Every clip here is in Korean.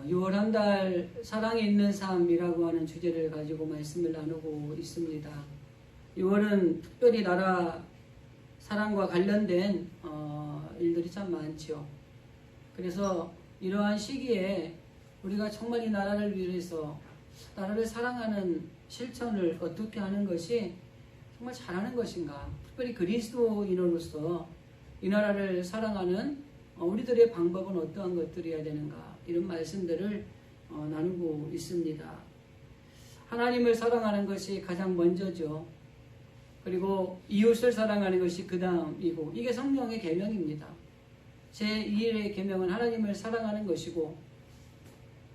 6월 한 달 사랑에 있는 삶이라고 하는 주제를 가지고 말씀을 나누고 있습니다. 6월은 특별히 나라 사랑과 관련된 일들이 참 많죠. 그래서 이러한 시기에 우리가 정말 이 나라를 위해서 나라를 사랑하는 실천을 어떻게 하는 것이 정말 잘하는 것인가, 특별히 그리스도인으로서 이 나라를 사랑하는 우리들의 방법은 어떠한 것들이어야 되는가, 이런 말씀들을 나누고 있습니다. 하나님을 사랑하는 것이 가장 먼저죠. 그리고 이웃을 사랑하는 것이 그 다음이고, 이게 성령의 계명입니다. 제1의 계명은 하나님을 사랑하는 것이고,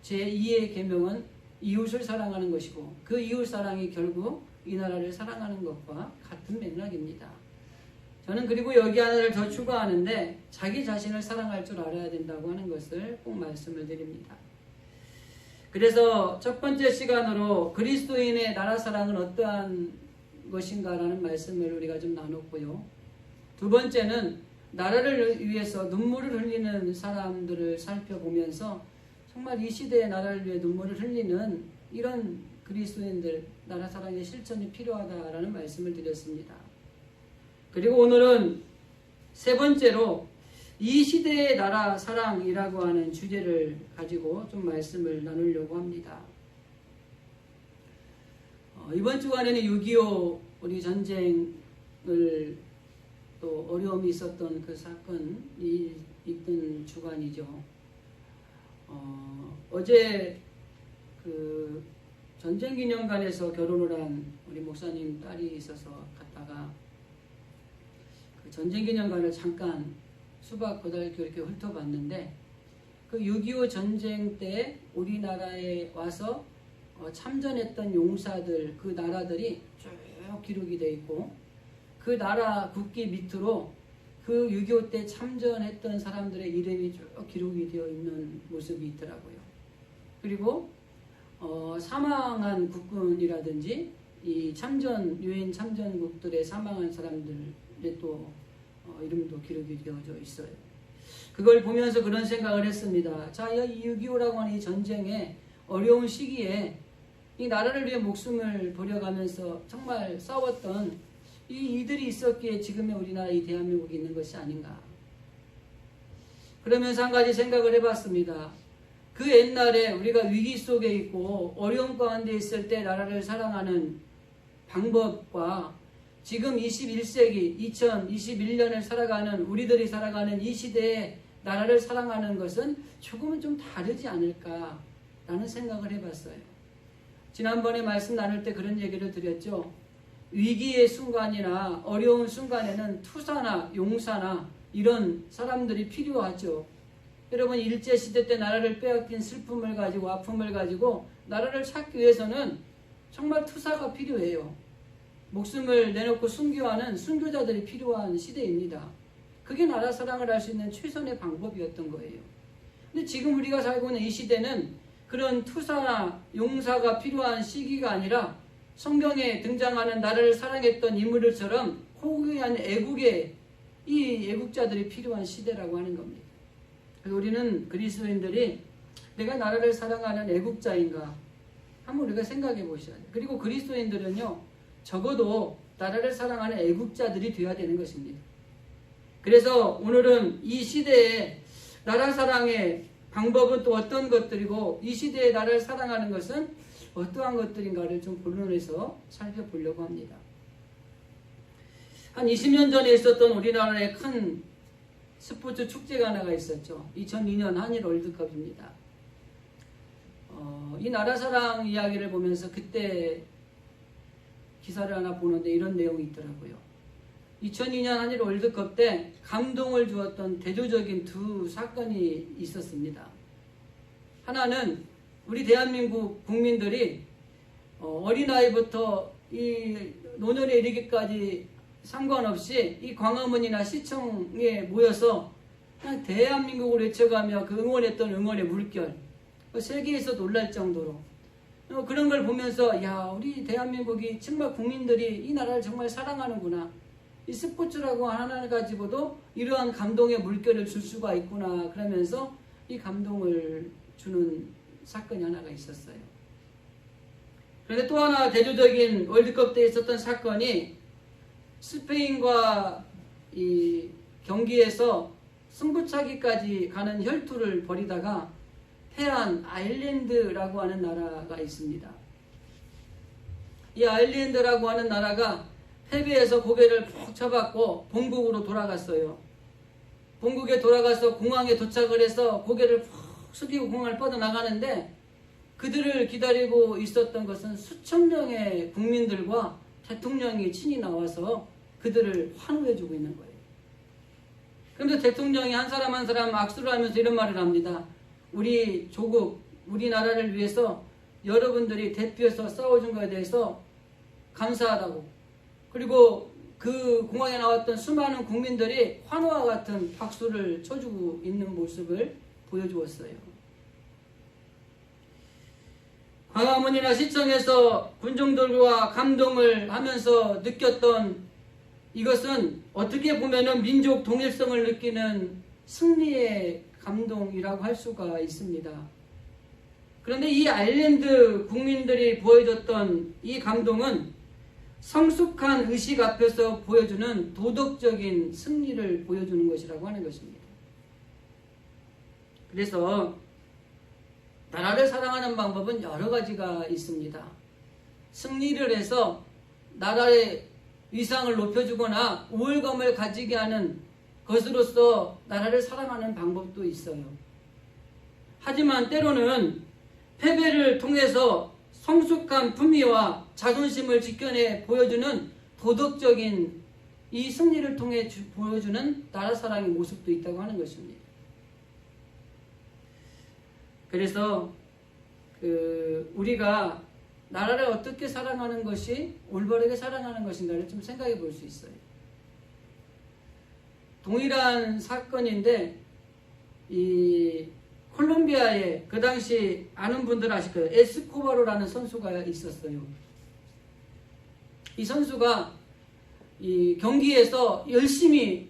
제2의 계명은 이웃을 사랑하는 것이고, 그 이웃 사랑이 결국 이 나라를 사랑하는 것과 같은 맥락입니다. 저는 그리고 여기 하나를 더 추가하는데, 자기 자신을 사랑할 줄 알아야 된다고 하는 것을 꼭 말씀을 드립니다. 그래서 첫 번째 시간으로 그리스도인의 나라 사랑은 어떠한 것인가라는 말씀을 우리가 좀 나눴고요. 두 번째는 나라를 위해서 눈물을 흘리는 사람들을 살펴보면서 정말 이 시대의 나라를 위해 눈물을 흘리는 이런 그리스도인들, 나라 사랑의 실천이 필요하다라는 말씀을 드렸습니다. 그리고 오늘은 세 번째로 이 시대의 나라 사랑이라고 하는 주제를 가지고 좀 말씀을 나누려고 합니다. 이번 주간에는 6.25 우리 전쟁을 또 어려움이 있었던 그 사건이 있던 주간이죠. 어제 그 전쟁기념관에서 결혼을 한 우리 목사님 딸이 있어서 갔다가 그 전쟁기념관을 잠깐 수박 고등학교 이렇게 훑어봤는데, 그 6.25 전쟁 때 우리나라에 와서 참전했던 용사들, 그 나라들이 쭉 기록이 되어 있고, 그 나라 국기 밑으로 그 6.25 때 참전했던 사람들의 이름이 쭉 기록이 되어 있는 모습이 있더라고요. 그리고 사망한 국군이라든지 이 유엔 참전국들의 사망한 사람들의 또 이름도 기록이 되어져 있어요. 그걸 보면서 그런 생각을 했습니다. 자, 이 6.25라고 하는 이 전쟁의 어려운 시기에 이 나라를 위해 목숨을 버려가면서 정말 싸웠던 이들이 있었기에 지금의 우리나라 이 대한민국이 있는 것이 아닌가. 그러면서 한 가지 생각을 해봤습니다. 그 옛날에 우리가 위기 속에 있고 어려움 가운데 있을 때 나라를 사랑하는 방법과 지금 21세기 2021년을 살아가는 우리들이 살아가는 이 시대에 나라를 사랑하는 것은 조금은 좀 다르지 않을까라는 생각을 해봤어요. 지난번에 말씀 나눌 때 그런 얘기를 드렸죠. 위기의 순간이나 어려운 순간에는 투사나 용사나 이런 사람들이 필요하죠. 여러분, 일제시대 때 나라를 빼앗긴 슬픔을 가지고 아픔을 가지고 나라를 찾기 위해서는 정말 투사가 필요해요. 목숨을 내놓고 순교하는 순교자들이 필요한 시대입니다. 그게 나라 사랑을 할 수 있는 최선의 방법이었던 거예요. 근데 지금 우리가 살고 있는 이 시대는 그런 투사나 용사가 필요한 시기가 아니라 성경에 등장하는 나라를 사랑했던 인물들처럼 호구한 애국의 이 애국자들이 필요한 시대라고 하는 겁니다. 그래서 우리는 그리스도인들이 내가 나라를 사랑하는 애국자인가 한번 우리가 생각해 보셔야 돼요. 그리고 그리스도인들은요, 적어도 나라를 사랑하는 애국자들이 되어야 되는 것입니다. 그래서 오늘은 이 시대의 나라 사랑의 방법은 또 어떤 것들이고 이 시대의 나라를 사랑하는 것은 어떠한 것들인가를 좀 본론에서 살펴보려고 합니다. 한 20년 전에 있었던 우리나라의 큰 스포츠 축제가 하나가 있었죠. 2002년 한일 월드컵입니다. 이 나라 사랑 이야기를 보면서 그때 기사를 하나 보는데 이런 내용이 있더라고요. 2002년 한일 월드컵 때 감동을 주었던 대조적인 두 사건이 있었습니다. 하나는 우리 대한민국 국민들이 어린아이부터 이 노년에 이르기까지 상관없이 이 광화문이나 시청에 모여서 그냥 대한민국을 외쳐가며 그 응원했던 응원의 물결, 세계에서 놀랄 정도로 그런 걸 보면서 야, 우리 대한민국이 정말 국민들이 이 나라를 정말 사랑하는구나, 이 스포츠라고 하나 가지고도 이러한 감동의 물결을 줄 수가 있구나, 그러면서 이 감동을 주는 사건이 하나가 있었어요. 그런데 또 하나 대조적인 월드컵 때 있었던 사건이 스페인과 이 경기에서 승부차기까지 가는 혈투를 벌이다가 패한 아일랜드라고 하는 나라가 있습니다. 이 아일랜드라고 하는 나라가 패배해서 고개를 푹 쳐박고 본국으로 돌아갔어요. 본국에 돌아가서 공항에 도착을 해서 고개를 푹 숙이고 공항을 뻗어나가는데 그들을 기다리고 있었던 것은 수천 명의 국민들과 대통령이 친히 나와서 그들을 환호해주고 있는 거예요. 그런데 대통령이 한 사람 한 사람 악수를 하면서 이런 말을 합니다. 우리 조국, 우리나라를 위해서 여러분들이 대표해서 싸워준 것에 대해서 감사하다고, 그리고 그 공항에 나왔던 수많은 국민들이 환호와 같은 박수를 쳐주고 있는 모습을 보여주었어요. 광화문이나 시청에서 군중들과 감동을 하면서 느꼈던 이것은 어떻게 보면은 민족 동일성을 느끼는 승리의 감동이라고 할 수가 있습니다. 그런데 이 아일랜드 국민들이 보여줬던 이 감동은 성숙한 의식 앞에서 보여주는 도덕적인 승리를 보여주는 것이라고 하는 것입니다. 그래서 나라를 사랑하는 방법은 여러 가지가 있습니다. 승리를 해서 나라의 위상을 높여주거나 우월감을 가지게 하는 것으로서 나라를 사랑하는 방법도 있어요. 하지만 때로는 패배를 통해서 성숙한 품위와 자존심을 지켜내 보여주는 도덕적인 이 승리를 통해 보여주는 나라 사랑의 모습도 있다고 하는 것입니다. 그래서 우리가 나라를 어떻게 사랑하는 것이 올바르게 사랑하는 것인가를 좀 생각해 볼 수 있어요. 동일한 사건인데 이 콜롬비아에 그 당시 아는 분들 아실 거예요. 에스코바로라는 선수가 있었어요. 이 선수가 이 경기에서 열심히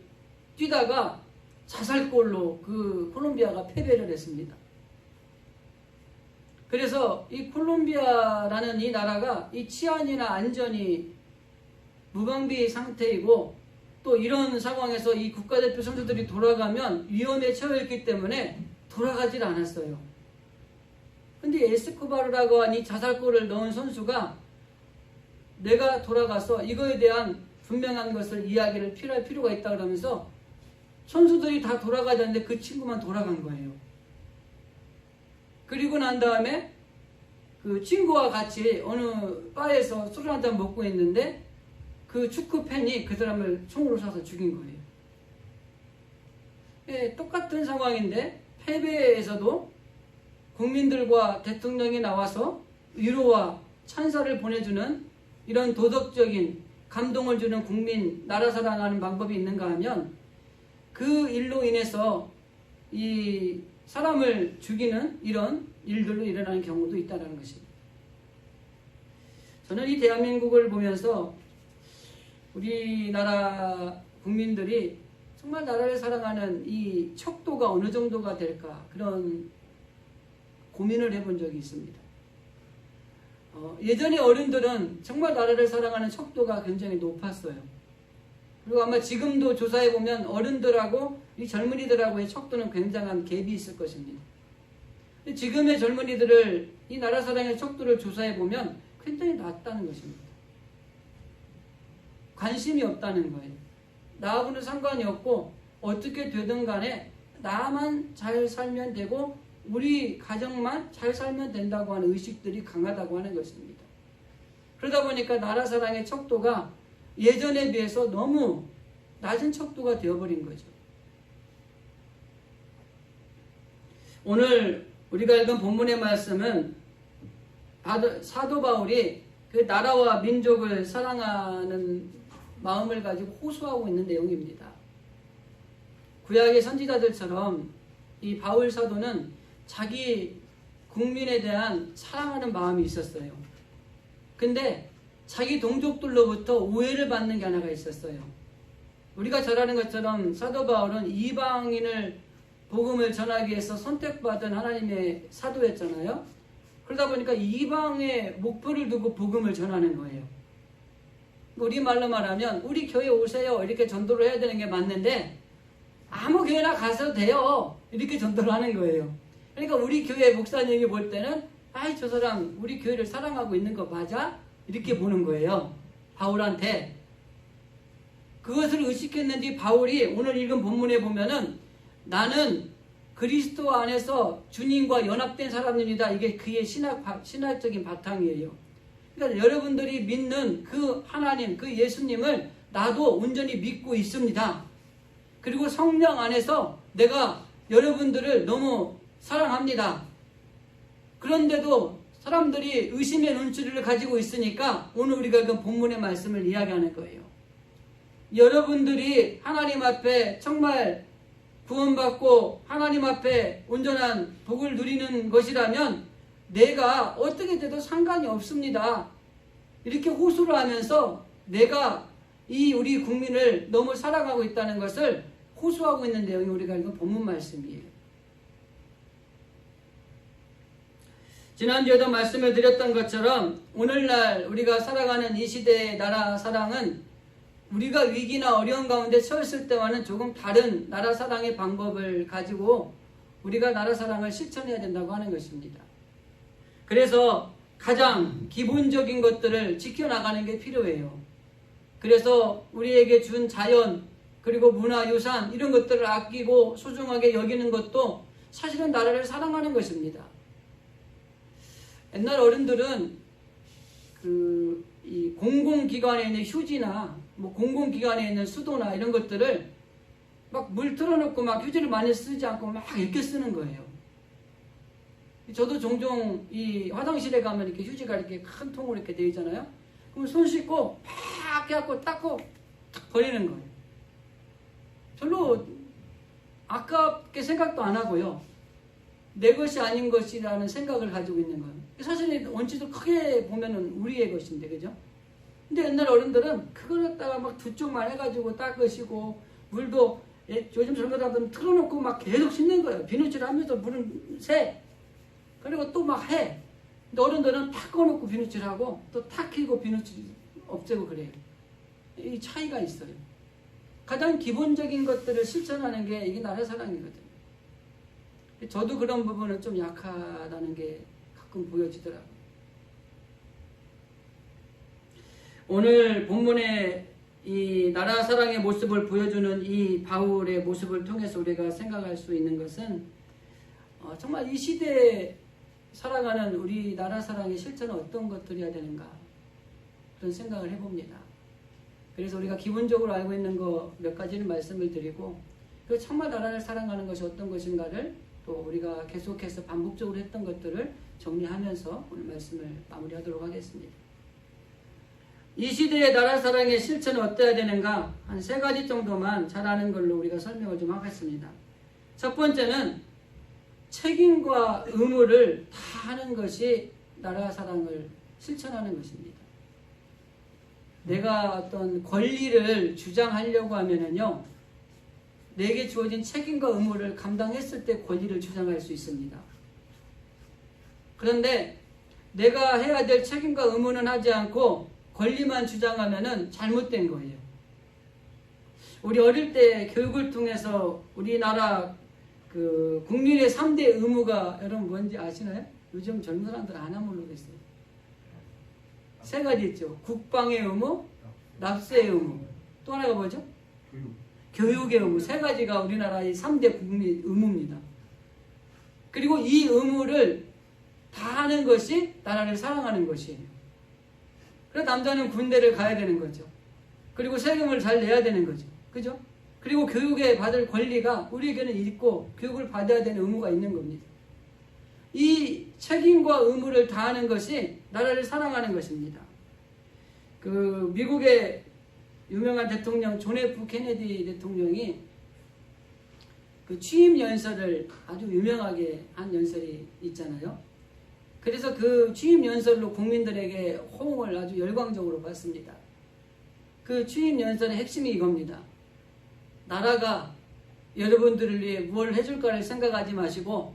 뛰다가 자살골로 그 콜롬비아가 패배를 했습니다. 그래서 이 콜롬비아라는 이 나라가 이 치안이나 안전이 무방비 상태이고 또 이런 상황에서 이 국가대표 선수들이 돌아가면 위험에 처해있기 때문에 돌아가질 않았어요. 근데 에스코바르라고 하는 이 자살골을 넣은 선수가 내가 돌아가서 이거에 대한 분명한 것을 이야기를 필요할 필요가 있다 그러면서 선수들이 다 돌아가자는데 그 친구만 돌아간 거예요. 그리고 난 다음에 그 친구와 같이 어느 바에서 술을 한잔 먹고 있는데 그 축구 팬이 그 사람을 총으로 쏴서 죽인 거예요. 예, 똑같은 상황인데 패배에서도 국민들과 대통령이 나와서 위로와 찬사를 보내주는 이런 도덕적인 감동을 주는 국민, 나라 사랑하는 방법이 있는가 하면 그 일로 인해서 이 사람을 죽이는 이런 일들로 일어나는 경우도 있다는 것입니다. 저는 이 대한민국을 보면서 우리나라 국민들이 정말 나라를 사랑하는 이 척도가 어느 정도가 될까 그런 고민을 해본 적이 있습니다. 예전에 어른들은 정말 나라를 사랑하는 척도가 굉장히 높았어요. 그리고 아마 지금도 조사해보면 어른들하고 이 젊은이들하고의 척도는 굉장한 갭이 있을 것입니다. 지금의 젊은이들을 이 나라 사랑의 척도를 조사해보면 굉장히 낮다는 것입니다. 관심이 없다는 거예요. 나하고는 상관이 없고 어떻게 되든 간에 나만 잘 살면 되고 우리 가정만 잘 살면 된다고 하는 의식들이 강하다고 하는 것입니다. 그러다 보니까 나라 사랑의 척도가 예전에 비해서 너무 낮은 척도가 되어버린 거죠. 오늘 우리가 읽은 본문의 말씀은 사도 바울이 그 나라와 민족을 사랑하는 마음을 가지고 호소하고 있는 내용입니다. 구약의 선지자들처럼 이 바울 사도는 자기 국민에 대한 사랑하는 마음이 있었어요. 근데 자기 동족들로부터 오해를 받는 게 하나가 있었어요. 우리가 잘 아는 것처럼 사도 바울은 이방인을 복음을 전하기 위해서 선택받은 하나님의 사도였잖아요. 그러다 보니까 이방의 목표를 두고 복음을 전하는 거예요. 우리말로 말하면 우리 교회 오세요 이렇게 전도를 해야 되는 게 맞는데 아무 교회나 가서 돼요 이렇게 전도를 하는 거예요. 그러니까 우리 교회 목사님이 볼 때는 아이 저 사람 우리 교회를 사랑하고 있는 거 맞아? 이렇게 보는 거예요. 바울한테. 그것을 의식했는지 바울이 오늘 읽은 본문에 보면은 나는 그리스도 안에서 주님과 연합된 사람입니다. 이게 그의 신학적인 바탕이에요. 그러니까 여러분들이 믿는 그 하나님, 그 예수님을 나도 온전히 믿고 있습니다. 그리고 성령 안에서 내가 여러분들을 너무 사랑합니다. 그런데도 사람들이 의심의 눈초리를 가지고 있으니까 오늘 우리가 그 본문의 말씀을 이야기하는 거예요. 여러분들이 하나님 앞에 정말 구원받고 하나님 앞에 온전한 복을 누리는 것이라면 내가 어떻게 돼도 상관이 없습니다. 이렇게 호소를 하면서 내가 이 우리 국민을 너무 사랑하고 있다는 것을 호소하고 있는 내용이 우리가 읽은 본문 말씀이에요. 지난주에도 말씀을 드렸던 것처럼 오늘날 우리가 살아가는 이 시대의 나라 사랑은 우리가 위기나 어려운 가운데 처했을 때와는 조금 다른 나라 사랑의 방법을 가지고 우리가 나라 사랑을 실천해야 된다고 하는 것입니다. 그래서 가장 기본적인 것들을 지켜나가는 게 필요해요. 그래서 우리에게 준 자연 그리고 문화유산 이런 것들을 아끼고 소중하게 여기는 것도 사실은 나라를 사랑하는 것입니다. 옛날 어른들은 이 공공기관에 있는 휴지나 뭐 공공기관에 있는 수도나 이런 것들을 막 물 틀어놓고 막 휴지를 많이 쓰지 않고 막 이렇게 쓰는 거예요. 저도 종종 이 화장실에 가면 이렇게 휴지가 이렇게 큰 통으로 이렇게 되어 있잖아요. 그럼 손 씻고 팍 해갖고 닦고 탁 버리는 거예요. 별로 아깝게 생각도 안 하고요. 내 것이 아닌 것이라는 생각을 가지고 있는 거예요. 사실 원칙을 크게 보면은 우리의 것인데, 그죠? 근데 옛날 어른들은 그걸 갖다가 막 두 쪽만 해가지고 닦으시고, 물도 요즘 젊은 사람들은 틀어놓고 막 계속 씻는 거예요. 비누칠 하면서 물은 새. 그리고 또 막 해. 근데 어른들은 탁 꺼놓고 비누칠하고, 또 탁 켜고 비누칠 없애고 그래요. 이 차이가 있어요. 가장 기본적인 것들을 실천하는 게 이게 나라 사랑이거든요. 저도 그런 부분은 좀 약하다는 게 가끔 보여지더라고요. 오늘 본문에 이 나라 사랑의 모습을 보여주는 이 바울의 모습을 통해서 우리가 생각할 수 있는 것은 정말 이 시대에 살아가는 우리 나라 사랑의 실천은 어떤 것들이어야 되는가 그런 생각을 해봅니다. 그래서 우리가 기본적으로 알고 있는 거 몇 가지는 말씀을 드리고 그 정말 나라를 사랑하는 것이 어떤 것인가를 또 우리가 계속해서 반복적으로 했던 것들을 정리하면서 오늘 말씀을 마무리하도록 하겠습니다. 이 시대의 나라 사랑의 실천은 어때야 되는가 한 3가지 정도만 잘 아는 걸로 우리가 설명을 좀 하겠습니다. 첫 번째는 책임과 의무를 다 하는 것이 나라 사랑을 실천하는 것입니다. 내가 어떤 권리를 주장하려고 하면은요, 내게 주어진 책임과 의무를 감당했을 때 권리를 주장할 수 있습니다. 그런데 내가 해야 될 책임과 의무는 하지 않고 권리만 주장하면은 잘못된 거예요. 우리 어릴 때 교육을 통해서 우리나라 국민의 3대 의무가 여러분 뭔지 아시나요? 요즘 젊은 사람들 안 모르겠어요. 3가지 있죠. 국방의 의무, 납세의 의무, 또 하나가 뭐죠? 교육의 의무. 3가지가 우리나라의 3대 국민 의무입니다. 그리고 이 의무를 다 하는 것이 나라를 사랑하는 것이에요. 그래서 남자는 군대를 가야 되는 거죠. 그리고 세금을 잘 내야 되는 거죠. 그죠? 그리고 교육에 받을 권리가 우리에게는 있고 교육을 받아야 되는 의무가 있는 겁니다. 이 책임과 의무를 다하는 것이 나라를 사랑하는 것입니다. 미국의 유명한 대통령 존 F 케네디 대통령이 취임 연설을 아주 유명하게 한 연설이 있잖아요. 그래서 그 취임 연설로 국민들에게 호응을 아주 열광적으로 받습니다. 그 취임 연설의 핵심이 이겁니다. 나라가 여러분들을 위해 무엇을 해줄까를 생각하지 마시고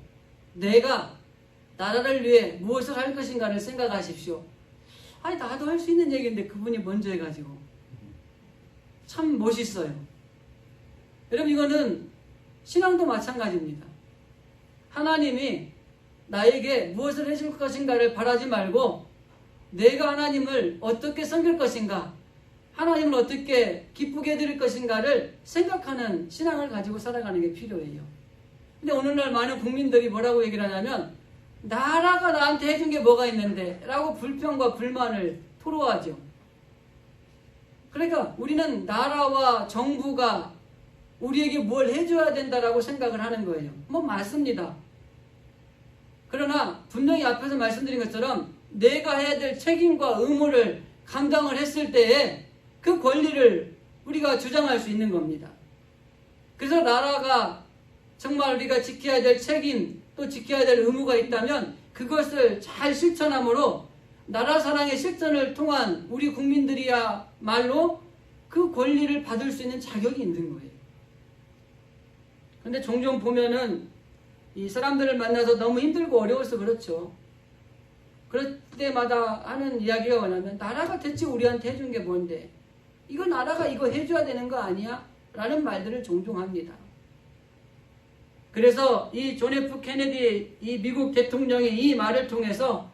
내가 나라를 위해 무엇을 할 것인가를 생각하십시오. 아니 나도 할 수 있는 얘기인데 그분이 먼저 해가지고 참 멋있어요. 여러분 이거는 신앙도 마찬가지입니다. 하나님이 나에게 무엇을 해줄 것인가를 바라지 말고 내가 하나님을 어떻게 섬길 것인가, 하나님을 어떻게 기쁘게 해드릴 것인가를 생각하는 신앙을 가지고 살아가는 게 필요해요. 근데 오늘날 많은 국민들이 뭐라고 얘기를 하냐면 나라가 나한테 해준 게 뭐가 있는데 라고 불평과 불만을 토로하죠. 그러니까 우리는 나라와 정부가 우리에게 뭘 해줘야 된다라고 생각을 하는 거예요. 뭐 맞습니다. 그러나 분명히 앞에서 말씀드린 것처럼 내가 해야 될 책임과 의무를 감당을 했을 때에 그 권리를 우리가 주장할 수 있는 겁니다. 그래서 나라가 정말 우리가 지켜야 될 책임 또 지켜야 될 의무가 있다면 그것을 잘 실천함으로 나라 사랑의 실천을 통한 우리 국민들이야말로 그 권리를 받을 수 있는 자격이 있는 거예요. 근데 종종 보면은 이 사람들을 만나서 너무 힘들고 어려워서 그렇죠. 그럴 때마다 하는 이야기가 뭐냐면 나라가 대체 우리한테 해준 게 뭔데? 이거 나라가 이거 해줘야 되는 거 아니야? 라는 말들을 종종 합니다. 그래서 이 존 F 케네디 이 미국 대통령이 이 말을 통해서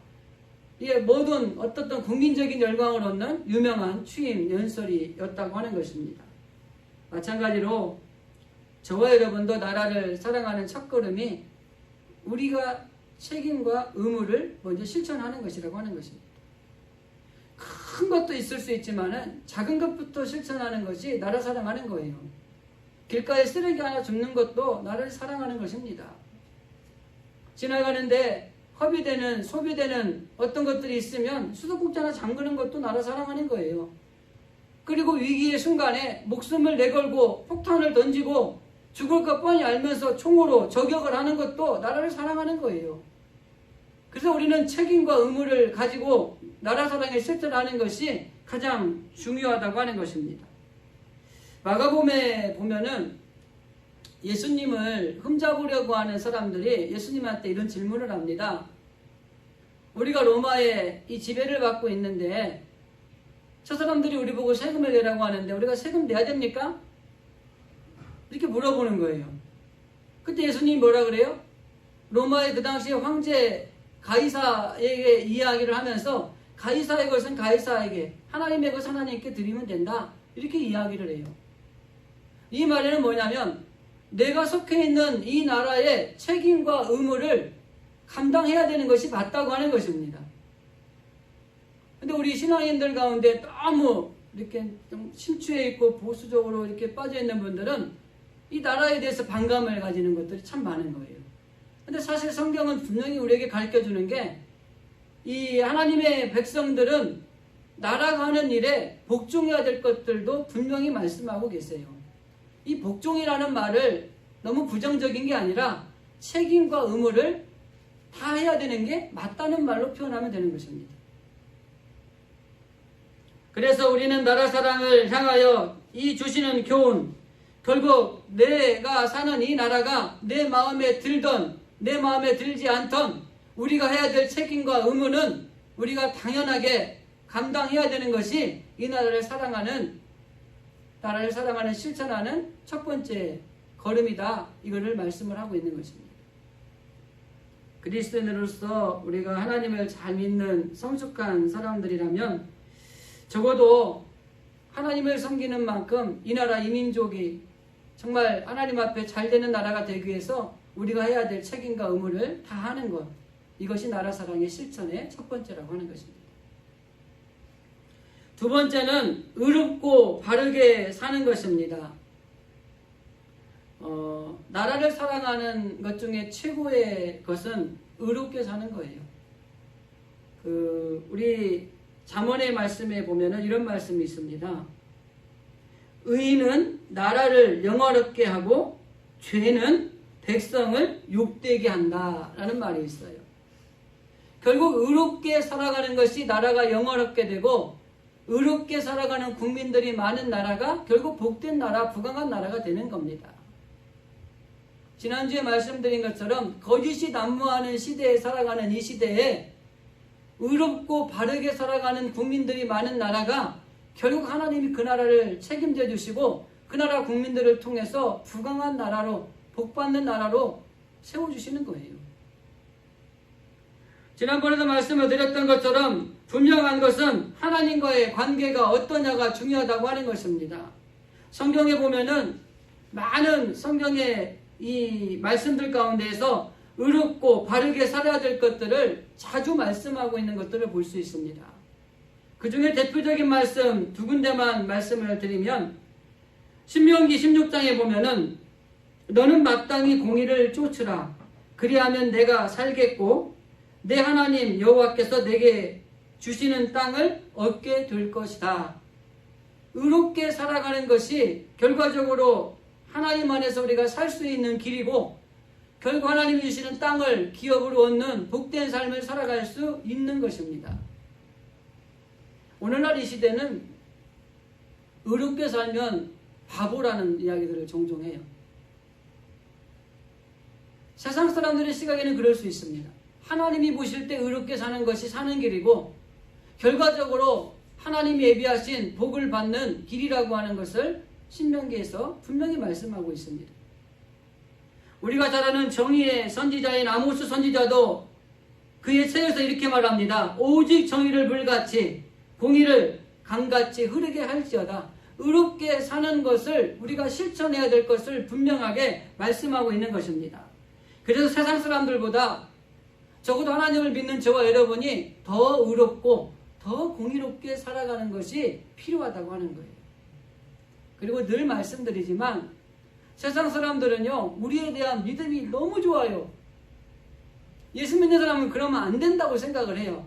이 모든 어떤 국민적인 열광을 얻는 유명한 취임 연설이었다고 하는 것입니다. 마찬가지로 저와 여러분도 나라를 사랑하는 첫걸음이 우리가 책임과 의무를 먼저 실천하는 것이라고 하는 것입니다. 큰 것도 있을 수 있지만 작은 것부터 실천하는 것이 나라 사랑하는 거예요. 길가에 쓰레기 하나 줍는 것도 나라를 사랑하는 것입니다. 지나가는데 허비되는 소비되는 어떤 것들이 있으면 수도꼭지 하나 잠그는 것도 나라 사랑하는 거예요. 그리고 위기의 순간에 목숨을 내걸고 폭탄을 던지고 죽을 것 뻔히 알면서 총으로 저격을 하는 것도 나라를 사랑하는 거예요. 그래서 우리는 책임과 의무를 가지고 나라 사랑에 실천하는 것이 가장 중요하다고 하는 것입니다. 마가복음에 보면은 예수님을 흠잡으려고 하는 사람들이 예수님한테 이런 질문을 합니다. 우리가 로마에 이 지배를 받고 있는데 저 사람들이 우리 보고 세금을 내라고 하는데 우리가 세금 내야 됩니까? 이렇게 물어보는 거예요. 그때 예수님이 뭐라 그래요? 로마의 그 당시에 황제 가이사에게 이야기를 하면서 가이사의 것은 가이사에게, 하나님의 것은 하나님께 드리면 된다. 이렇게 이야기를 해요. 이 말에는 뭐냐면 내가 속해 있는 이 나라의 책임과 의무를 감당해야 되는 것이 맞다고 하는 것입니다. 근데 우리 신앙인들 가운데 너무 이렇게 좀 심취해 있고 보수적으로 이렇게 빠져 있는 분들은 이 나라에 대해서 반감을 가지는 것들이 참 많은 거예요. 근데 사실 성경은 분명히 우리에게 가르쳐 주는 게 이 하나님의 백성들은 나라가 하는 일에 복종해야 될 것들도 분명히 말씀하고 계세요. 이 복종이라는 말을 너무 부정적인 게 아니라 책임과 의무를 다 해야 되는 게 맞다는 말로 표현하면 되는 것입니다. 그래서 우리는 나라 사랑을 향하여 이 주시는 교훈, 결국 내가 사는 이 나라가 내 마음에 들던 내 마음에 들지 않던 우리가 해야 될 책임과 의무는 우리가 당연하게 감당해야 되는 것이 이 나라를 사랑하는 실천하는 첫 번째 걸음이다. 이거를 말씀을 하고 있는 것입니다. 그리스도인으로서 우리가 하나님을 잘 믿는 성숙한 사람들이라면 적어도 하나님을 섬기는 만큼 이 나라 이 민족이 정말 하나님 앞에 잘 되는 나라가 되기 위해서 우리가 해야 될 책임과 의무를 다 하는 것, 이것이 나라 사랑의 실천의 첫 번째라고 하는 것입니다. 두 번째는 의롭고 바르게 사는 것입니다. 나라를 사랑하는 것 중에 최고의 것은 의롭게 사는 거예요. 우리 잠언의 말씀에 보면은 이런 말씀이 있습니다. 의인은 나라를 영화롭게 하고 죄는 백성을 욕되게 한다라는 말이 있어요. 결국 의롭게 살아가는 것이 나라가 영화롭게 되고 의롭게 살아가는 국민들이 많은 나라가 결국 복된 나라, 부강한 나라가 되는 겁니다. 지난주에 말씀드린 것처럼 거짓이 난무하는 시대에 살아가는 이 시대에 의롭고 바르게 살아가는 국민들이 많은 나라가 결국 하나님이 그 나라를 책임져 주시고 그 나라 국민들을 통해서 부강한 나라로, 복받는 나라로 세워주시는 거예요. 지난번에도 말씀을 드렸던 것처럼 분명한 것은 하나님과의 관계가 어떠냐가 중요하다고 하는 것입니다. 성경에 보면은 많은 성경의 이 말씀들 가운데에서 의롭고 바르게 살아야 될 것들을 자주 말씀하고 있는 것들을 볼 수 있습니다. 그 중에 대표적인 말씀 두 군데만 말씀을 드리면 신명기 16장에 보면은 너는 마땅히 공의를 쫓으라. 그리하면 내가 살겠고 내 하나님 여호와께서 내게 주시는 땅을 얻게 될 것이다. 의롭게 살아가는 것이 결과적으로 하나님 안에서 우리가 살 수 있는 길이고 결국 하나님이 주시는 땅을 기업으로 얻는 복된 삶을 살아갈 수 있는 것입니다. 오늘날 이 시대는 의롭게 살면 바보라는 이야기들을 종종 해요. 세상 사람들의 시각에는 그럴 수 있습니다. 하나님이 보실 때 의롭게 사는 것이 사는 길이고 결과적으로 하나님이 예비하신 복을 받는 길이라고 하는 것을 신명기에서 분명히 말씀하고 있습니다. 우리가 잘 아는 정의의 선지자인 아모스 선지자도 그의 책에서 이렇게 말합니다. 오직 정의를 물같이 공의를 강같이 흐르게 할지어다. 의롭게 사는 것을 우리가 실천해야 될 것을 분명하게 말씀하고 있는 것입니다. 그래서 세상 사람들보다 적어도 하나님을 믿는 저와 여러분이 더 의롭고 더 공의롭게 살아가는 것이 필요하다고 하는 거예요. 그리고 늘 말씀드리지만 세상 사람들은요, 우리에 대한 믿음이 너무 좋아요. 예수 믿는 사람은 그러면 안 된다고 생각을 해요.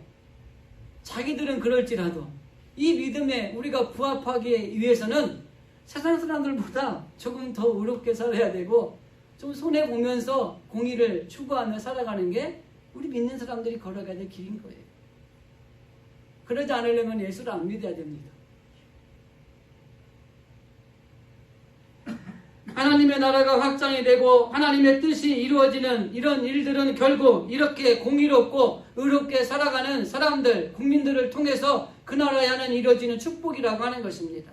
자기들은 그럴지라도 이 믿음에 우리가 부합하기 위해서는 세상 사람들보다 조금 더 의롭게 살아야 되고 좀 손해보면서 공의를 추구하며 살아가는 게 우리 믿는 사람들이 걸어가야 될 길인 거예요. 그러지 않으려면 예수를 안 믿어야 됩니다. 하나님의 나라가 확장이 되고 하나님의 뜻이 이루어지는 이런 일들은 결국 이렇게 공의롭고 의롭게 살아가는 사람들, 국민들을 통해서 그 나라에 하는 이루어지는 축복이라고 하는 것입니다.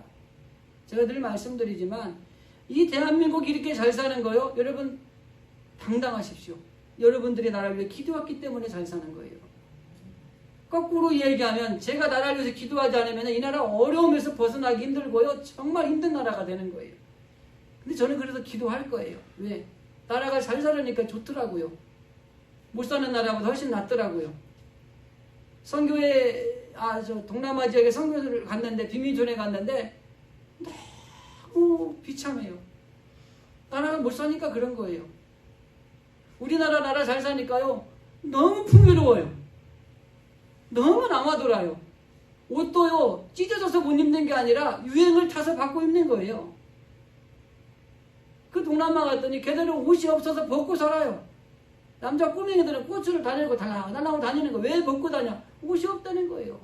제가 늘 말씀드리지만 이 대한민국이 이렇게 잘 사는 거요, 여러분 당당하십시오. 여러분들이 나라를 위해 기도했기 때문에 잘 사는 거예요. 거꾸로 얘기하면 제가 나라를 위해서 기도하지 않으면 이 나라 어려움에서 벗어나기 힘들고요, 정말 힘든 나라가 되는 거예요. 근데 저는 그래서 기도할 거예요. 왜? 나라가 잘 살으니까 좋더라고요. 못 사는 나라보다 훨씬 낫더라고요. 선교회, 동남아 지역에 선교를 갔는데, 비민촌에 갔는데 너무 비참해요. 나라가 못 사니까 그런 거예요. 우리나라 나라 잘 사니까요, 너무 풍요로워요. 너무 남아돌아요. 옷도요, 찢어져서 못 입는 게 아니라 유행을 타서 받고 입는 거예요. 그 동남아 갔더니 걔들은 옷이 없어서 벗고 살아요. 남자 꼬맹이들은 꼬추를 다니고 달랑달랑 다니는 거. 왜 벗고 다녀? 옷이 없다는 거예요.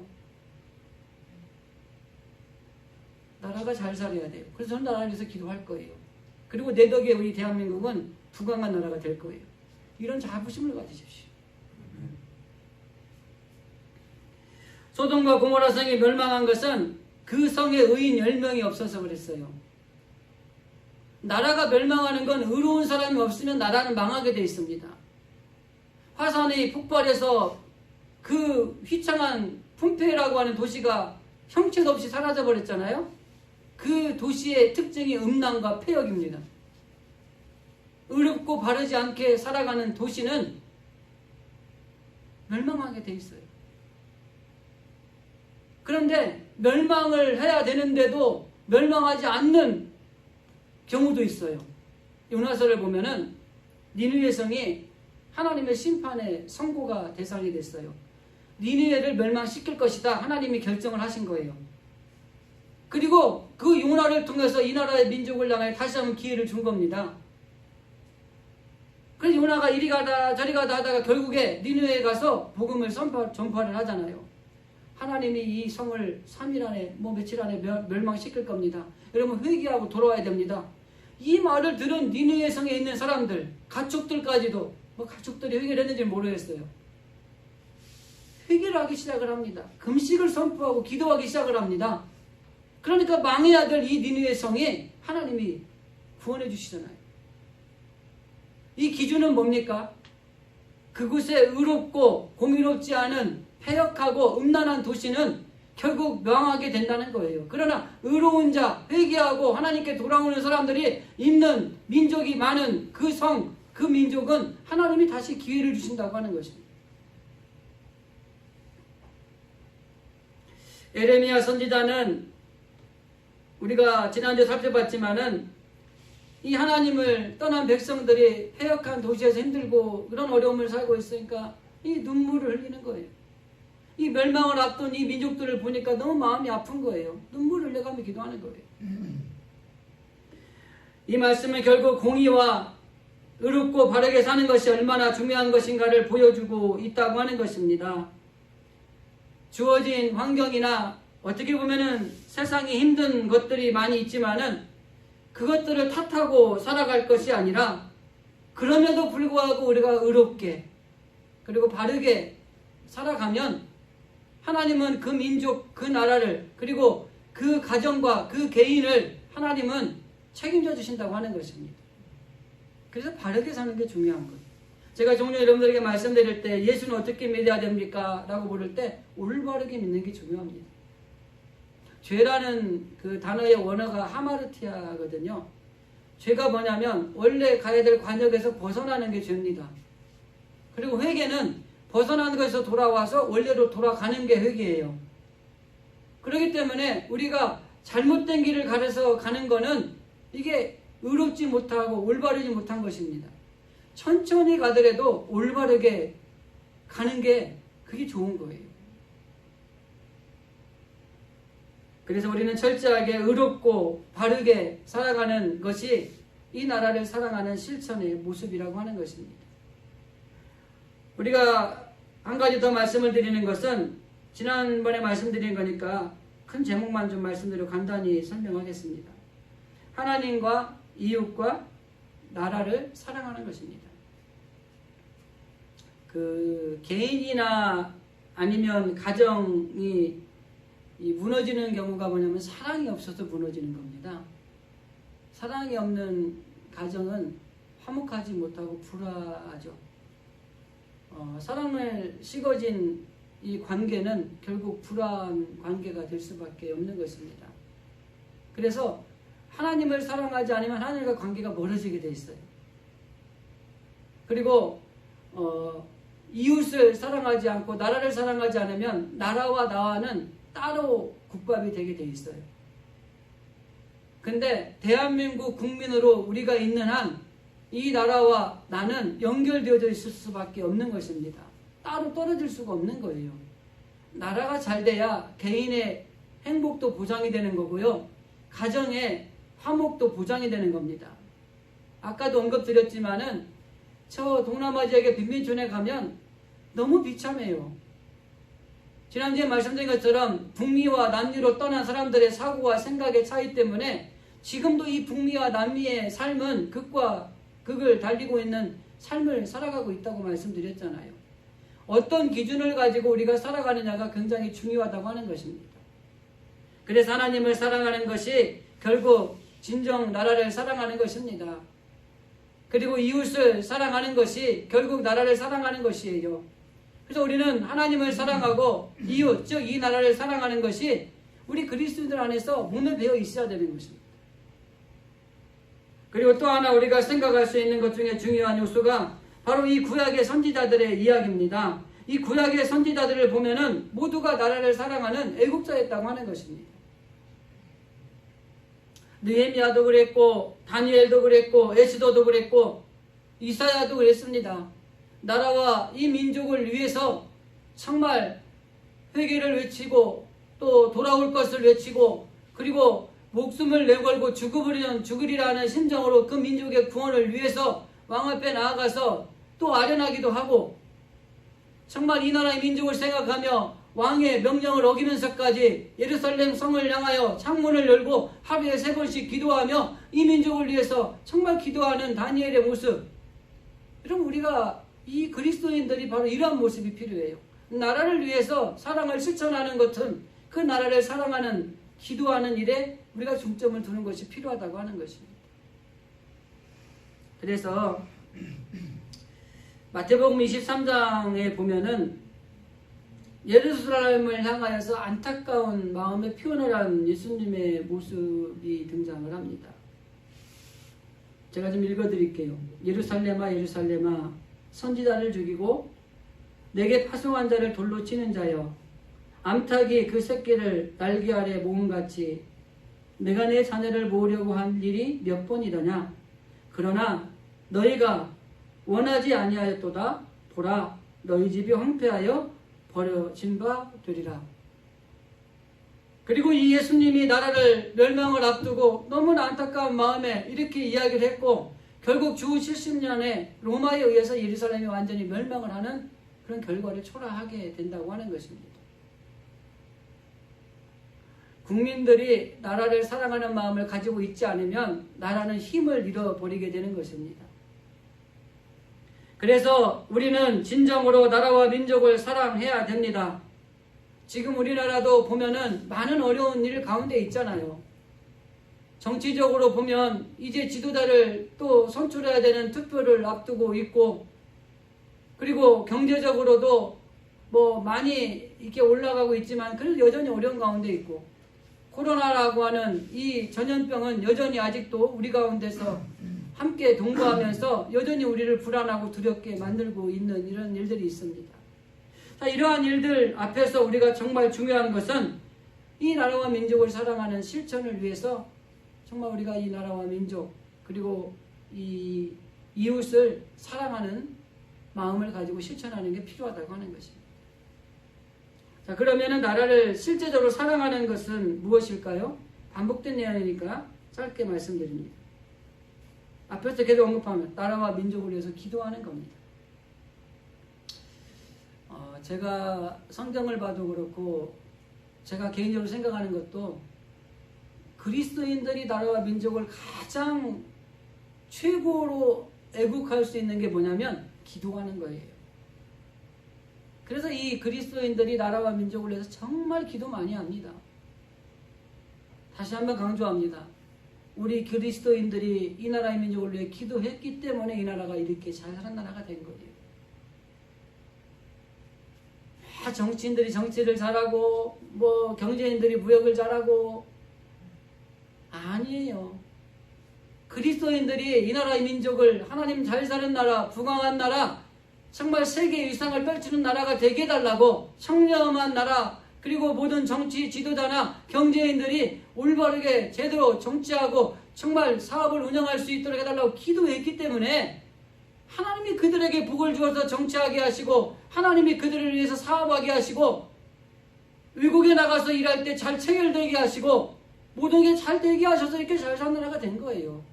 나라가 잘 살아야 돼요. 그래서 저는 나라를 위해서 기도할 거예요. 그리고 내 덕에 우리 대한민국은 부강한 나라가 될 거예요. 이런 자부심을 가지십시오. 소돔과 고모라 성이 멸망한 것은 그 성에 의인 10명이 없어서 그랬어요. 나라가 멸망하는 건 의로운 사람이 없으면 나라는 망하게 되어 있습니다. 화산이 폭발해서 그 휘창한 폼페이라고 하는 도시가 형체도 없이 사라져 버렸잖아요. 그 도시의 특징이 음란과 폐역입니다. 의롭고 바르지 않게 살아가는 도시는 멸망하게 돼 있어요. 그런데 멸망을 해야 되는데도 멸망하지 않는 경우도 있어요. 요나서를 보면은 니느웨 성이 하나님의 심판의 선고가 대상이 됐어요. 니느웨를 멸망시킬 것이다. 하나님이 결정을 하신 거예요. 그리고 그 요나를 통해서 이 나라의 민족을 향해 다시 한번 기회를 준 겁니다. 그래서 요나가 이리 가다 저리 가다 하다가 결국에 니느웨에 가서 복음을 전파를 하잖아요. 하나님이 이 성을 3일 안에 며칠 안에 멸망시킬 겁니다. 여러분 회개하고 돌아와야 됩니다. 이 말을 들은 니느웨 성에 있는 사람들, 가축들까지도, 가축들이 회개를 했는지 모르겠어요. 회개를 하기 시작을 합니다. 금식을 선포하고 기도하기 시작을 합니다. 그러니까 망해야 될 이 니느웨 성에 하나님이 구원해 주시잖아요. 이 기준은 뭡니까? 그곳에 의롭고 공의롭지 않은 패역하고 음란한 도시는 결국 멸망하게 된다는 거예요. 그러나 의로운 자, 회개하고 하나님께 돌아오는 사람들이 있는 민족이 많은 그 성, 그 민족은 하나님이 다시 기회를 주신다고 하는 것입니다. 에레미야 선지자는 우리가 지난주에 살펴봤지만은 이 하나님을 떠난 백성들이 패역한 도시에서 힘들고 그런 어려움을 살고 있으니까 이 눈물을 흘리는 거예요. 이 멸망을 앞둔 이 민족들을 보니까 너무 마음이 아픈 거예요. 눈물을 흘려가며 기도하는 거예요. 이 말씀은 결국 공의와 의롭고 바르게 사는 것이 얼마나 중요한 것인가를 보여주고 있다고 하는 것입니다. 주어진 환경이나 어떻게 보면은 세상이 힘든 것들이 많이 있지만은 그것들을 탓하고 살아갈 것이 아니라 그럼에도 불구하고 우리가 의롭게 그리고 바르게 살아가면 하나님은 그 민족, 그 나라를 그리고 그 가정과 그 개인을 하나님은 책임져 주신다고 하는 것입니다. 그래서 바르게 사는 게 중요한 거예요. 제가 종종 여러분들에게 말씀드릴 때 예수는 어떻게 믿어야 됩니까? 라고 물을 때 올바르게 믿는 게 중요합니다. 죄라는 그 단어의 원어가 하마르티아거든요. 죄가 뭐냐면 원래 가야 될 관역에서 벗어나는 게 죄입니다. 그리고 회개는 벗어나는 것에서 돌아와서 원래로 돌아가는 게 회개예요. 그렇기 때문에 우리가 잘못된 길을 가려서 가는 거는 이게 의롭지 못하고 올바르지 못한 것입니다. 천천히 가더라도 올바르게 가는 게 그게 좋은 거예요. 그래서 우리는 철저하게 의롭고 바르게 살아가는 것이 이 나라를 사랑하는 실천의 모습이라고 하는 것입니다. 우리가 한 가지 더 말씀을 드리는 것은 지난번에 말씀드린 거니까 큰 제목만 좀 말씀드리고 간단히 설명하겠습니다. 하나님과 이웃과 나라를 사랑하는 것입니다. 그 개인이나 아니면 가정이 무너지는 경우가 뭐냐면 사랑이 없어서 무너지는 겁니다. 사랑이 없는 가정은 화목하지 못하고 불화하죠. 사랑을 식어진 이 관계는 결국 불화한 관계가 될 수밖에 없는 것입니다. 그래서 하나님을 사랑하지 않으면 하나님과 관계가 멀어지게 돼 있어요. 그리고 이웃을 사랑하지 않고 나라를 사랑하지 않으면 나라와 나와는 따로 국밥이 되게 돼 있어요. 근데 대한민국 국민으로 우리가 있는 한 이 나라와 나는 연결되어져 있을 수밖에 없는 것입니다. 따로 떨어질 수가 없는 거예요. 나라가 잘 돼야 개인의 행복도 보장이 되는 거고요. 가정의 화목도 보장이 되는 겁니다. 아까도 언급드렸지만은 저 동남아 지역의 빈민촌에 가면 너무 비참해요. 지난주에 말씀드린 것처럼 북미와 남미로 떠난 사람들의 사고와 생각의 차이 때문에 지금도 이 북미와 남미의 삶은 극과 극을 달리고 있는 삶을 살아가고 있다고 말씀드렸잖아요. 어떤 기준을 가지고 우리가 살아가느냐가 굉장히 중요하다고 하는 것입니다. 그래서 하나님을 사랑하는 것이 결국 진정 나라를 사랑하는 것입니다. 그리고 이웃을 사랑하는 것이 결국 나라를 사랑하는 것이에요. 그래서 우리는 하나님을 사랑하고 이웃, 즉 이 나라를 사랑하는 것이 우리 그리스도인들 안에서 몸에 배어 있어야 되는 것입니다. 그리고 또 하나 우리가 생각할 수 있는 것 중에 중요한 요소가 바로 이 구약의 선지자들의 이야기입니다. 이 구약의 선지자들을 보면은 모두가 나라를 사랑하는 애국자였다고 하는 것입니다. 느헤미야도 그랬고 다니엘도 그랬고 에스더도 그랬고 이사야도 그랬습니다. 나라와 이 민족을 위해서 정말 회개를 외치고 또 돌아올 것을 외치고 그리고 목숨을 내걸고 죽으리라는 심정으로 그 민족의 구원을 위해서 왕 앞에 나아가서 또 아련하기도 하고 정말 이 나라의 민족을 생각하며 왕의 명령을 어기면서까지 예루살렘 성을 향하여 창문을 열고 하루에 3번씩 기도하며 이 민족을 위해서 정말 기도하는 다니엘의 모습. 여러분, 우리가 이 그리스도인들이 바로 이러한 모습이 필요해요. 나라를 위해서 사랑을 실천하는 것은 그 나라를 사랑하는 기도하는 일에 우리가 중점을 두는 것이 필요하다고 하는 것입니다. 그래서 마태복음 23장에 보면은 예루살렘을 향하여서 안타까운 마음의 표현을 한 예수님의 모습이 등장을 합니다. 제가 좀 읽어드릴게요. 예루살렘아 예루살렘아 선지자를 죽이고 내게 파송한 자를 돌로 치는 자여, 암탉이 그 새끼를 날개 아래 모음같이 내가 내 자녀를 모으려고 한 일이 몇 번이더냐. 그러나 너희가 원하지 아니하였도다. 보라, 너희 집이 황폐하여 버려진 바 되리라. 그리고 이 예수님이 나라를 멸망을 앞두고 너무나 안타까운 마음에 이렇게 이야기를 했고, 결국 주 70년에 로마에 의해서 예루살렘이 완전히 멸망을 하는 그런 결과를 초래하게 된다고 하는 것입니다. 국민들이 나라를 사랑하는 마음을 가지고 있지 않으면 나라는 힘을 잃어버리게 되는 것입니다. 그래서 우리는 진정으로 나라와 민족을 사랑해야 됩니다. 지금 우리나라도 보면은 많은 어려운 일 가운데 있잖아요. 정치적으로 보면 이제 지도자를 또 선출해야 되는 투표를 앞두고 있고, 그리고 경제적으로도 뭐 많이 이렇게 올라가고 있지만 그래도 여전히 어려운 가운데 있고, 코로나라고 하는 이 전염병은 여전히 아직도 우리 가운데서 함께 동거하면서 여전히 우리를 불안하고 두렵게 만들고 있는 이런 일들이 있습니다. 자, 이러한 일들 앞에서 우리가 정말 중요한 것은 이 나라와 민족을 사랑하는 실천을 위해서 정말 우리가 이 나라와 민족 그리고 이 이웃을 사랑하는 마음을 가지고 실천하는 게 필요하다고 하는 것입니다. 자, 그러면은 나라를 실제적으로 사랑하는 것은 무엇일까요? 반복된 내용이니까 짧게 말씀드립니다. 앞에서 계속 언급하면 나라와 민족을 위해서 기도하는 겁니다. 제가 성경을 봐도 그렇고 제가 개인적으로 생각하는 것도 그리스도인들이 나라와 민족을 가장 최고로 애국할 수 있는 게 뭐냐면 기도하는 거예요. 그래서 이 그리스도인들이 나라와 민족을 위해서 정말 기도 많이 합니다. 다시 한번 강조합니다. 우리 그리스도인들이 이 나라의 민족을 위해 기도했기 때문에 이 나라가 이렇게 잘 사는 나라가 된 거예요. 정치인들이 정치를 잘하고 뭐 경제인들이 무역을 잘하고 아니에요. 그리스도인들이 이 나라의 민족을 하나님 잘 사는 나라, 부강한 나라, 정말 세계 위상을 펼치는 나라가 되게 해달라고 청렴한 나라, 그리고 모든 정치 지도자나 경제인들이 올바르게 제대로 정치하고 정말 사업을 운영할 수 있도록 해달라고 기도했기 때문에 하나님이 그들에게 복을 주어서 정치하게 하시고 하나님이 그들을 위해서 사업하게 하시고 외국에 나가서 일할 때 잘 체결되게 하시고 모든 게 잘 되게 하셔서 이렇게 잘 사는 나라가 된 거예요.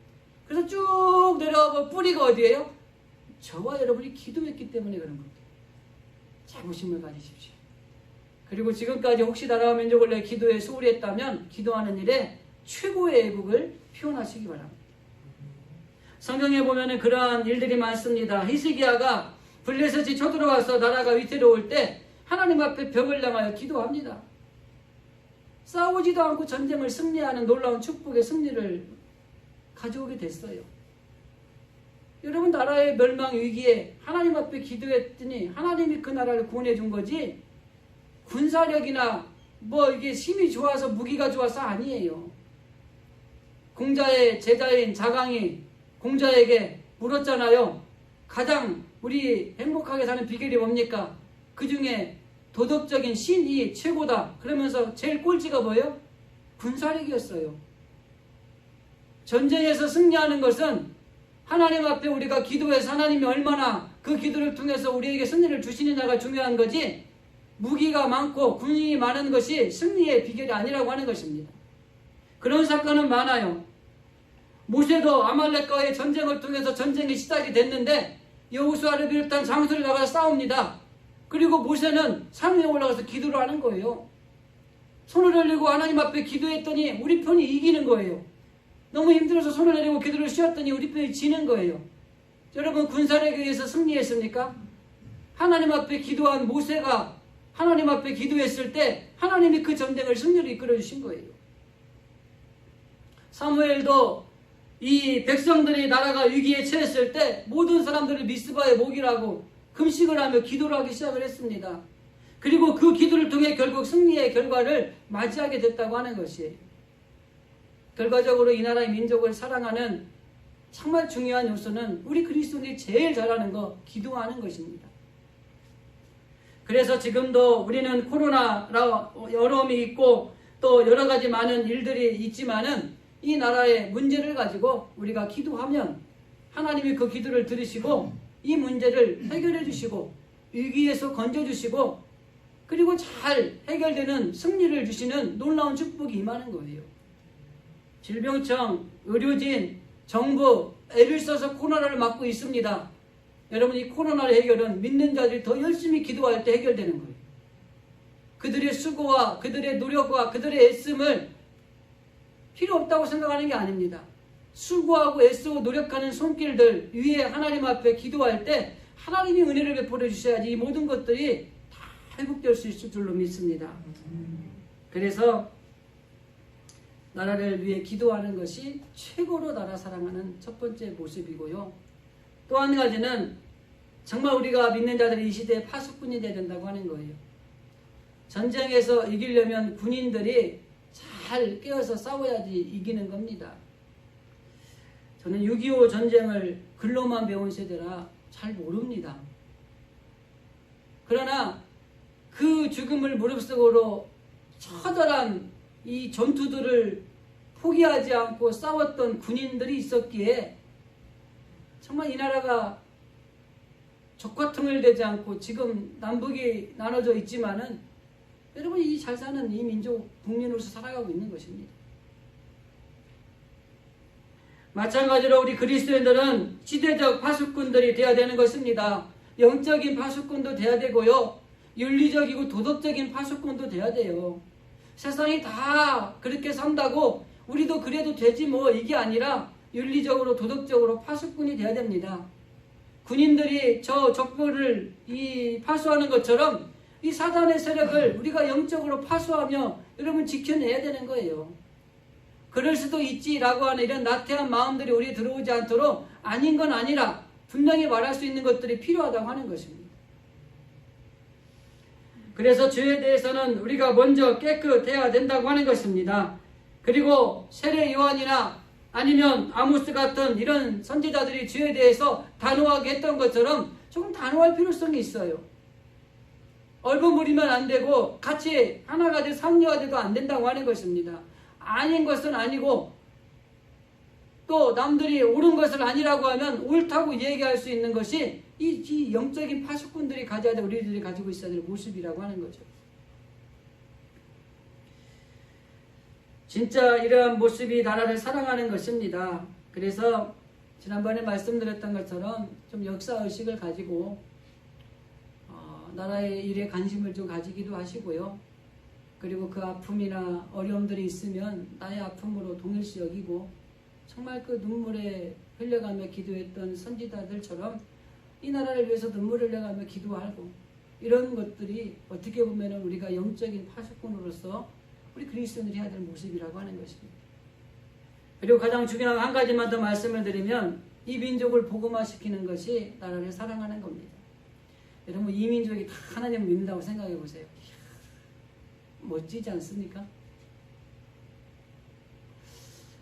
그래서 쭉 내려가고 뿌리가 어디예요? 저와 여러분이 기도했기 때문에 그런 겁니다. 자부심을 가지십시오. 그리고 지금까지 혹시 나라와 민족을 위해 기도에 소홀히 했다면 기도하는 일에 최고의 애국을 표현하시기 바랍니다. 성경에 보면은 그러한 일들이 많습니다. 히스기야가 블레셋이 쳐들어와서 나라가 위태로울 때 하나님 앞에 벽을 향하여 기도합니다. 싸우지도 않고 전쟁을 승리하는 놀라운 축복의 승리를 가져오게 됐어요. 여러분, 나라의 멸망 위기에 하나님 앞에 기도했더니 하나님이 그 나라를 구원해 준 거지 군사력이나 뭐 이게 힘이 좋아서 무기가 좋아서 아니에요. 공자의 제자인 자강이 공자에게 물었잖아요. 가장 우리 행복하게 사는 비결이 뭡니까? 그 중에 도덕적인 신이 최고다. 그러면서 제일 꼴찌가 뭐예요? 군사력이었어요. 전쟁에서 승리하는 것은 하나님 앞에 우리가 기도해서 하나님이 얼마나 그 기도를 통해서 우리에게 승리를 주시느냐가 중요한 거지, 무기가 많고 군인이 많은 것이 승리의 비결이 아니라고 하는 것입니다. 그런 사건은 많아요. 모세도 아말렉과의 전쟁을 통해서 전쟁이 시작이 됐는데 여호수아를 비롯한 장수를 나가서 싸웁니다. 그리고 모세는 산 위에 올라가서 기도를 하는 거예요. 손을 올리고 하나님 앞에 기도했더니 우리 편이 이기는 거예요. 너무 힘들어서 손을 내리고 기도를 쉬었더니 우리 편이 지는 거예요. 여러분, 군사력에 의해서 승리했습니까? 하나님 앞에 기도한 모세가 하나님 앞에 기도했을 때 하나님이 그 전쟁을 승리로 이끌어 주신 거예요. 사무엘도 이 백성들이 나라가 위기에 처했을 때 모든 사람들을 미스바에 모기라고 금식을 하며 기도를 하기 시작을 했습니다. 그리고 그 기도를 통해 결국 승리의 결과를 맞이하게 됐다고 하는 것이에요. 결과적으로 이 나라의 민족을 사랑하는 정말 중요한 요소는 우리 그리스도인이 제일 잘하는 거, 기도하는 것입니다. 그래서 지금도 우리는 코로나라 어려움이 있고 또 여러 가지 많은 일들이 있지만은 이 나라의 문제를 가지고 우리가 기도하면 하나님이 그 기도를 들으시고 이 문제를 해결해 주시고 위기에서 건져주시고 그리고 잘 해결되는 승리를 주시는 놀라운 축복이 임하는 거예요. 질병청, 의료진, 정부 애를 써서 코로나를 막고 있습니다. 여러분, 이 코로나의 해결은 믿는 자들이 더 열심히 기도할 때 해결되는 거예요. 그들의 수고와 그들의 노력과 그들의 애씀을 필요 없다고 생각하는 게 아닙니다. 수고하고 애쓰고 노력하는 손길들 위에 하나님 앞에 기도할 때 하나님이 은혜를 베풀어 주셔야지 이 모든 것들이 다 회복될 수 있을 줄로 믿습니다. 그래서 나라를 위해 기도하는 것이 최고로 나라 사랑하는 첫 번째 모습이고요. 또 한 가지는 정말 우리가 믿는 자들이 이 시대에 파수꾼이 되어야 된다고 하는 거예요. 전쟁에서 이기려면 군인들이 잘 깨어서 싸워야지 이기는 겁니다. 저는 6.25 전쟁을 글로만 배운 세대라 잘 모릅니다. 그러나 그 죽음을 무릅쓰고로 처절한 이 전투들을 포기하지 않고 싸웠던 군인들이 있었기에 정말 이 나라가 적화통일되지 않고 지금 남북이 나눠져 있지만은 여러분이 잘 사는 이 민족 국민으로서 살아가고 있는 것입니다. 마찬가지로 우리 그리스도인들은 시대적 파수꾼들이 되어야 되는 것입니다. 영적인 파수꾼도 돼야 되고요. 윤리적이고 도덕적인 파수꾼도 돼야 돼요. 세상이 다 그렇게 산다고 우리도 그래도 되지 뭐 이게 아니라 윤리적으로 도덕적으로 파수꾼이 돼야 됩니다. 군인들이 저 적부를 파수하는 것처럼 이 사단의 세력을 우리가 영적으로 파수하며 여러분 지켜내야 되는 거예요. 그럴 수도 있지라고 하는 이런 나태한 마음들이 우리에 들어오지 않도록 아닌 건 아니라 분명히 말할 수 있는 것들이 필요하다고 하는 것입니다. 그래서 죄에 대해서는 우리가 먼저 깨끗해야 된다고 하는 것입니다. 그리고 세례 요한이나 아니면 아모스 같은 이런 선지자들이 죄에 대해서 단호하게 했던 것처럼 조금 단호할 필요성이 있어요. 얼버무리면 안 되고 같이 하나가 돼 상류가 돼도 안 된다고 하는 것입니다. 아닌 것은 아니고 또 남들이 옳은 것을 아니라고 하면 옳다고 얘기할 수 있는 것이 이 영적인 파수꾼들이 가져야 될 우리들이 가지고 있어야 될 모습이라고 하는 거죠. 진짜 이러한 모습이 나라를 사랑하는 것입니다. 그래서 지난번에 말씀드렸던 것처럼 좀 역사의식을 가지고 나라의 일에 관심을 좀 가지기도 하시고요. 그리고 그 아픔이나 어려움들이 있으면 나의 아픔으로 동일시 여기고 정말 그 눈물에 흘려가며 기도했던 선지자들처럼 이 나라를 위해서 눈물을 흘려가며 기도하고 이런 것들이 어떻게 보면 우리가 영적인 파수꾼으로서 우리 그리스도인들이 해야 될 모습이라고 하는 것입니다. 그리고 가장 중요한 한 가지만 더 말씀을 드리면 이 민족을 복음화시키는 것이 나라를 사랑하는 겁니다. 여러분 이 민족이 다 하나님을 믿는다고 생각해 보세요. 멋지지 않습니까?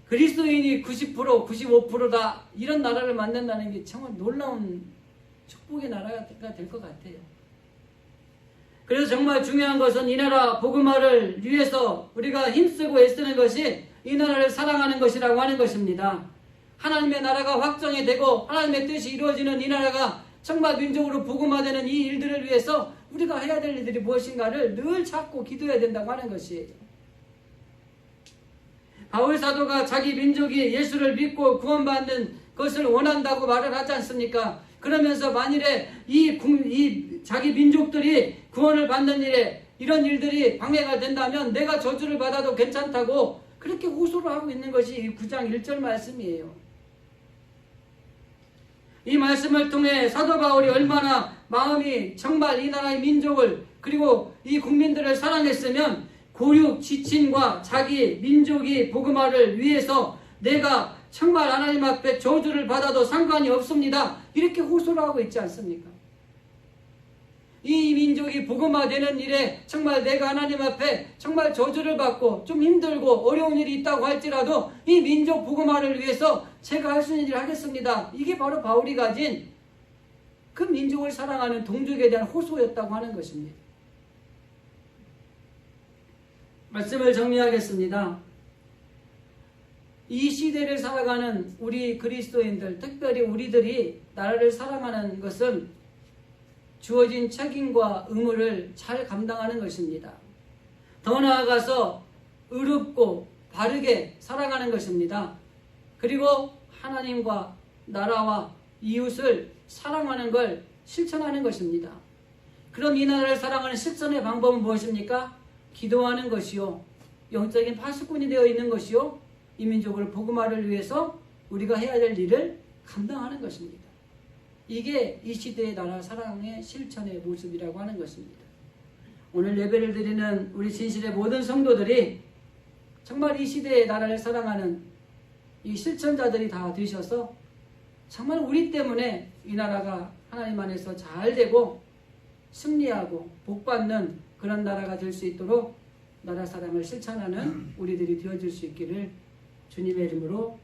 그리스도인이 90%, 95%다 이런 나라를 만든다는 게 정말 놀라운 축복의 나라가 될 것 같아요. 그래서 정말 중요한 것은 이 나라 복음화를 위해서 우리가 힘쓰고 애쓰는 것이 이 나라를 사랑하는 것이라고 하는 것입니다. 하나님의 나라가 확정이 되고 하나님의 뜻이 이루어지는 이 나라가 정말 민족으로 복음화되는 이 일들을 위해서 우리가 해야 될 일들이 무엇인가를 늘 찾고 기도해야 된다고 하는 것이에요. 바울 사도가 자기 민족이 예수를 믿고 구원받는 것을 원한다고 말을 하지 않습니까? 그러면서 만일에 이 자기 민족들이 구원을 받는 일에 이런 일들이 방해가 된다면 내가 저주를 받아도 괜찮다고 그렇게 호소를 하고 있는 것이 이 9장 1절 말씀이에요. 이 말씀을 통해 사도 바울이 얼마나 마음이 정말 이 나라의 민족을 그리고 이 국민들을 사랑했으면 고륙 지친과 자기 민족이 복음화를 위해서 내가 정말 하나님 앞에 저주를 받아도 상관이 없습니다. 이렇게 호소를 하고 있지 않습니까? 이 민족이 복음화되는 일에 정말 내가 하나님 앞에 정말 저주를 받고 좀 힘들고 어려운 일이 있다고 할지라도 이 민족 복음화를 위해서 제가 할 수 있는 일을 하겠습니다. 이게 바로 바울이 가진 그 민족을 사랑하는 동족에 대한 호소였다고 하는 것입니다. 말씀을 정리하겠습니다. 이 시대를 살아가는 우리 그리스도인들, 특별히 우리들이 나라를 사랑하는 것은 주어진 책임과 의무를 잘 감당하는 것입니다. 더 나아가서 의롭고 바르게 살아가는 것입니다. 그리고 하나님과 나라와 이웃을 사랑하는 걸 실천하는 것입니다. 그럼 이 나라를 사랑하는 실천의 방법은 무엇입니까? 기도하는 것이요, 영적인 파수꾼이 되어 있는 것이요, 이 민족을 복음화를 위해서 우리가 해야 될 일을 감당하는 것입니다. 이게 이 시대의 나라 사랑의 실천의 모습이라고 하는 것입니다. 오늘 예배를 드리는 우리 진실의 모든 성도들이 정말 이 시대의 나라를 사랑하는 이 실천자들이 다 되셔서 정말 우리 때문에 이 나라가 하나님 안에서 잘 되고 승리하고 복받는 그런 나라가 될 수 있도록 나라 사랑을 실천하는 우리들이 되어줄 수 있기를 주님의 이름으로